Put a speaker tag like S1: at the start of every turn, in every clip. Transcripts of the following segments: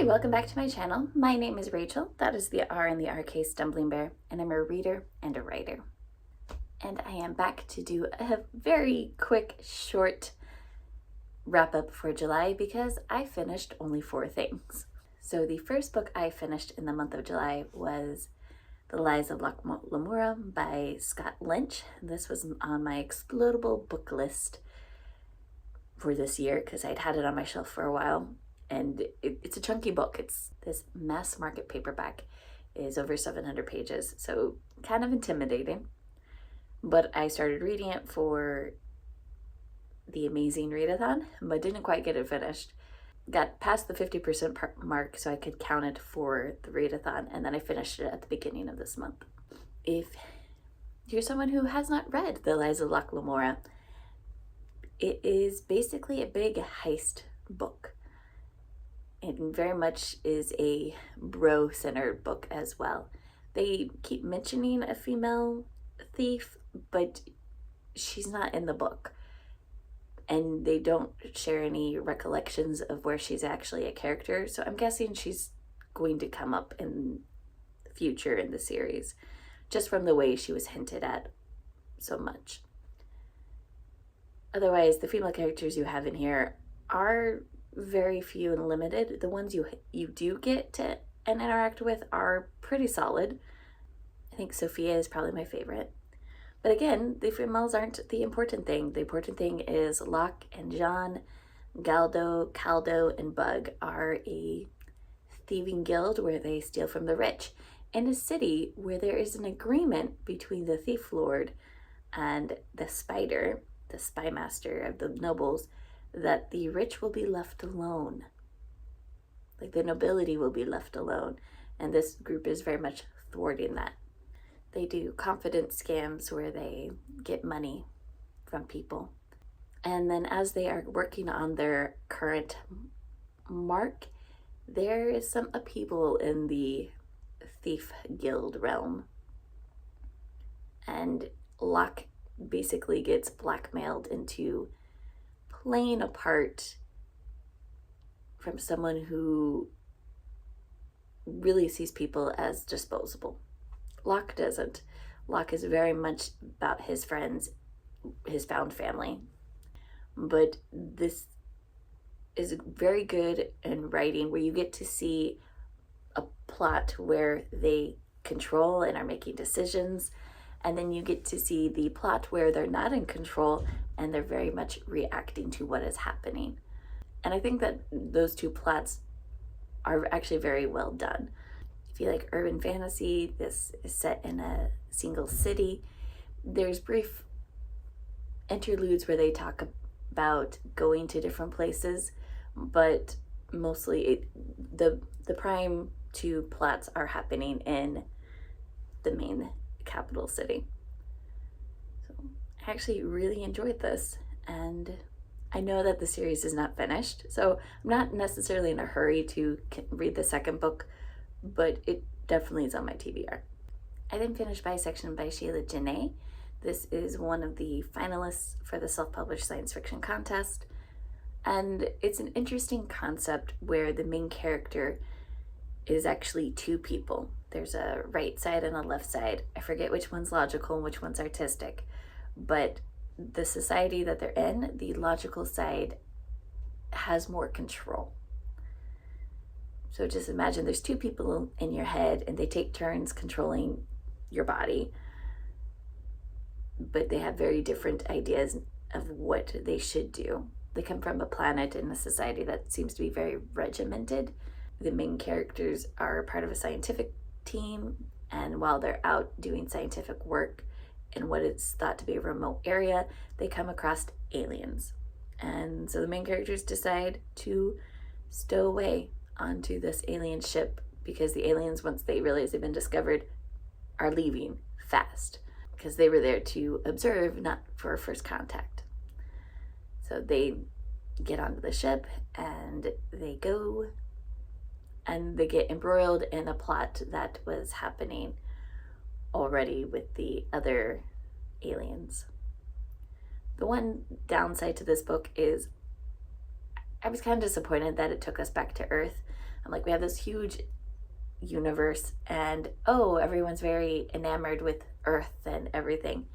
S1: Hi, welcome back to my channel. My name is Rachel, that is the R in the RK Stumblingbear, and I'm a reader and a writer. And I am back to do a very quick, short wrap up for July because I finished only 4 things. So the first book I finished in the month of July was The Lies of Locke Lamora by Scott Lynch. This was on my explodable book list for this year because I'd had it on my shelf for a while. And it's a chunky book. It's this mass market paperback, is over 700 pages, so kind of intimidating. But I started reading it for the Amazing Readathon, but didn't quite get it finished. Got past the 50% mark so I could count it for the readathon, and then I finished it at the beginning of this month. If you're someone who has not read The Lies of Locke Lamora, it is basically a big heist book. It very much is a bro-centered book as well. They keep mentioning a female thief, but she's not in the book. And they don't share any recollections of where she's actually a character, so I'm guessing she's going to come up in the future in the series, just from the way she was hinted at so much. Otherwise, the female characters you have in here are very few and limited. The ones you do get to and interact with are pretty solid. I think Sophia is probably my favorite. But again, the females aren't the important thing. The important thing is Locke and John, Caldo, and Bug are a thieving guild where they steal from the rich in a city where there is an agreement between the thief lord and the spider, the spy master of the nobles, that the rich will be left alone. Like the nobility will be left alone. And this group is very much thwarting that. They do confidence scams where they get money from people. And then as they are working on their current mark, there is some upheaval in the thief guild realm. And Locke basically gets blackmailed into playing a part from someone who really sees people as disposable. Locke doesn't. Locke is very much about his friends, his found family. But this is very good in writing where you get to see a plot where they control and are making decisions, and then you get to see the plot where they're not in control and they're very much reacting to what is happening. And I think that those two plots are actually very well done. If you like urban fantasy, this is set in a single city. There's brief interludes where they talk about going to different places, but mostly the prime two plots are happening in the main capital city. So I actually really enjoyed this, and I know that the series is not finished, so I'm not necessarily in a hurry to read the second book, but it definitely is on my TBR. I then finished Bisection by Sheila Janae. This is one of the finalists for the self-published science fiction contest, and it's an interesting concept where the main character is actually two people. There's a right side and a left side. I forget which one's logical and which one's artistic, but the society that they're in, the logical side has more control. So just imagine there's two people in your head and they take turns controlling your body, but they have very different ideas of what they should do. They come from a planet and a society that seems to be very regimented. The main characters are part of a scientific team, and while they're out doing scientific work in what is thought to be a remote area, they come across aliens. And so the main characters decide to stow away onto this alien ship because the aliens, once they realize they've been discovered, are leaving fast because they were there to observe, not for first contact. So they get onto the ship and they go and they get embroiled in a plot that was happening already with the other aliens. The one downside to this book is I was kind of disappointed that it took us back to Earth, I'm like, we have this huge universe, and oh, everyone's very enamored with Earth and everything.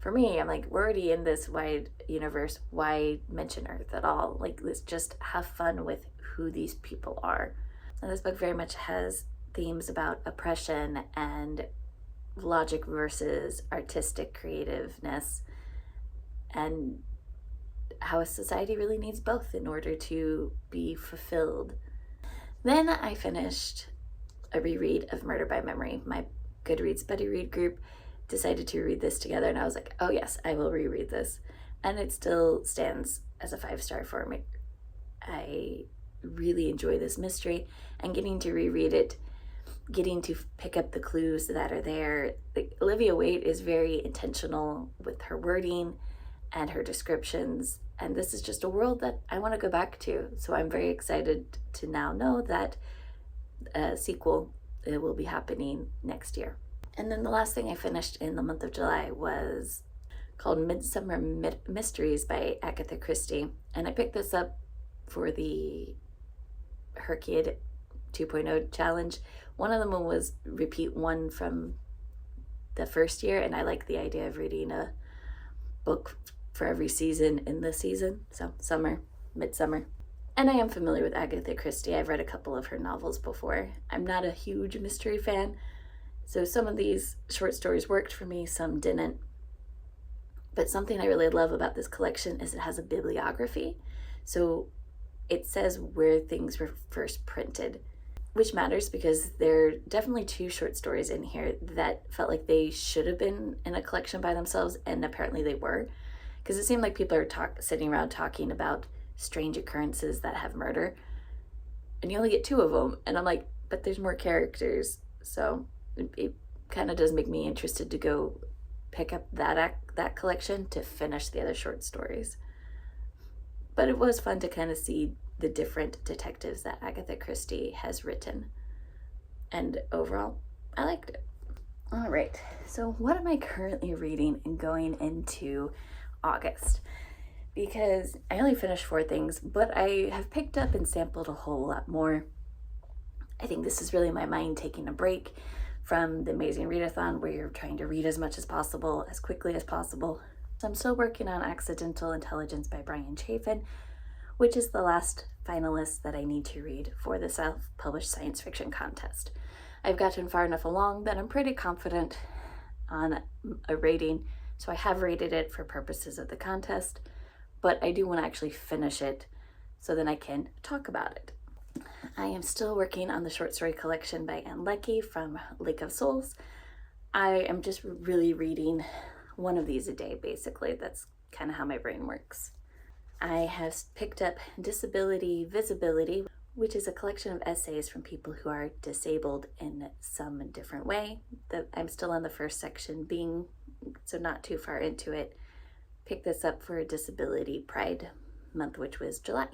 S1: For me, I'm like, we're already in this wide universe. Why mention Earth at all? Like, let's just have fun with who these people are. And this book very much has themes about oppression and logic versus artistic creativeness, and how a society really needs both in order to be fulfilled. Then I finished a reread of Murder by Memory. My Goodreads buddy read group decided to read this together, and I was like, oh yes, I will reread this. And it still stands as a 5-star for me. I really enjoy this mystery, and getting to reread it, getting to pick up the clues that are there. Like, Olivia Waite is very intentional with her wording and her descriptions, and this is just a world that I want to go back to. So I'm very excited to now know that a sequel will be happening next year. And then the last thing I finished in the month of July was called Midsummer Mysteries by Agatha Christie. And I picked this up for the Herkiad 2.0 challenge. One of them was repeat one from the first year, and I like the idea of reading a book for every season in the season. So summer, midsummer. And I am familiar with Agatha Christie. I've read a couple of her novels before. I'm not a huge mystery fan, so some of these short stories worked for me, some didn't. But something I really love about this collection is it has a bibliography. So it says where things were first printed, which matters because there are definitely 2 short stories in here that felt like they should have been in a collection by themselves, and apparently they were. Because it seemed like people are sitting around talking about strange occurrences that have murder, and you only get 2 of them. And I'm like, but there's more characters. So it kind of does make me interested to go pick up that collection to finish the other short stories. But it was fun to kind of see the different detectives that Agatha Christie has written. And overall, I liked it. All right, so what am I currently reading and going into August? Because I only finished 4 things, but I have picked up and sampled a whole lot more. I think this is really my mind taking a break from the Amazing Readathon, where you're trying to read as much as possible, as quickly as possible. So I'm still working on Accidental Intelligence by Brian Chafin, which is the last finalist that I need to read for the self-published science fiction contest. I've gotten far enough along that I'm pretty confident on a rating, so I have rated it for purposes of the contest, but I do want to actually finish it so then I can talk about it. I am still working on the short story collection by Ann Leckie from Lake of Souls. I am just really reading one of these a day, basically. That's kind of how my brain works. I have picked up Disability Visibility, which is a collection of essays from people who are disabled in some different way. I'm still on the first section, so not too far into it. Picked this up for Disability Pride Month, which was July.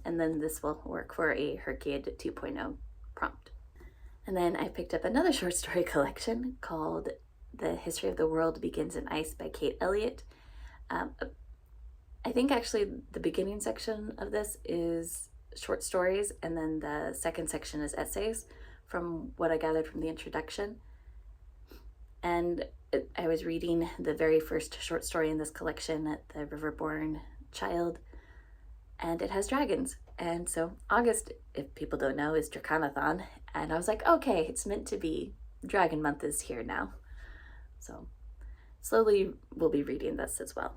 S1: And then this will work for a Herkiad 2.0 prompt. And then I picked up another short story collection called The History of the World Begins in Ice by Kate Elliott. I think actually the beginning section of this is short stories, and then the second section is essays, from what I gathered from the introduction. And I was reading the very first short story in this collection, The Riverborn Child, and it has dragons. And so August, if people don't know, is Dracanathon, and I was like, okay, it's meant to be. Dragon Month is here now. So slowly we'll be reading this as well.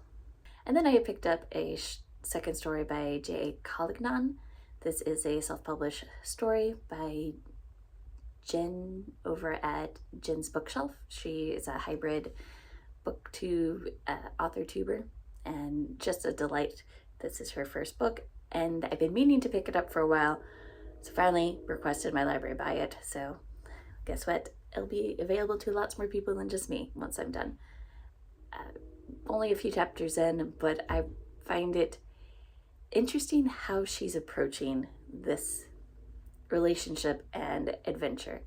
S1: And then I picked up a second story by J. Collignon. This is a self-published story by Jen over at Jen's Bookshelf. She is a hybrid booktube author tuber, and just a delight. This is her first book, and I've been meaning to pick it up for a while, so finally requested my library buy it. So guess what? It'll be available to lots more people than just me once I'm done. Only a few chapters in, but I find it interesting how she's approaching this relationship and adventure.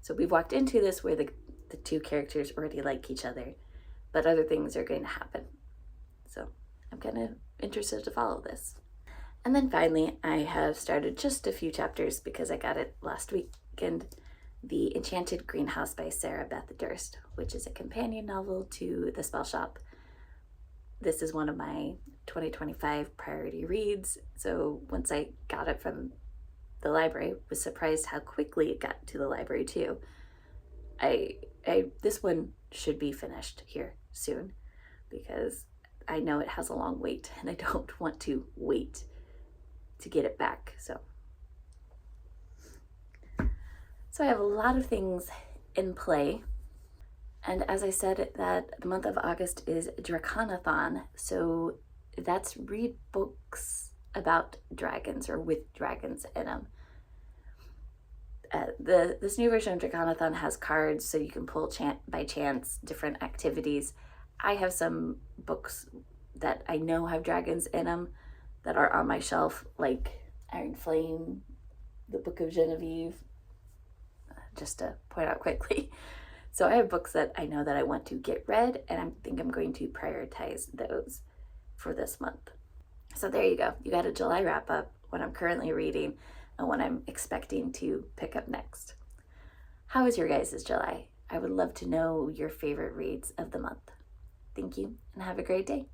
S1: So we've walked into this where the 2 characters already like each other, but other things are going to happen. So I'm kind of interested to follow this. And then finally, I have started just a few chapters because I got it last weekend, The Enchanted Greenhouse by Sarah Beth Durst, which is a companion novel to The Spell Shop. This is one of my 2025 priority reads, so once I got it from the library, I was surprised how quickly it got to the library too. This one should be finished here soon because I know it has a long wait and I don't want to wait to get it back. So I have a lot of things in play. And as I said, that the month of August is Draconathon. So that's read books about dragons or with dragons in them. This new version of Draconathon has cards so you can pull by chance different activities. I have some books that I know have dragons in them that are on my shelf, like Iron Flame, the Book of Genevieve, just to point out quickly. So I have books that I know that I want to get read, and I think I'm going to prioritize those for this month. So there you go. You got a July wrap up, what I'm currently reading, and what I'm expecting to pick up next. How was your guys' July? I would love to know your favorite reads of the month. Thank you, and have a great day.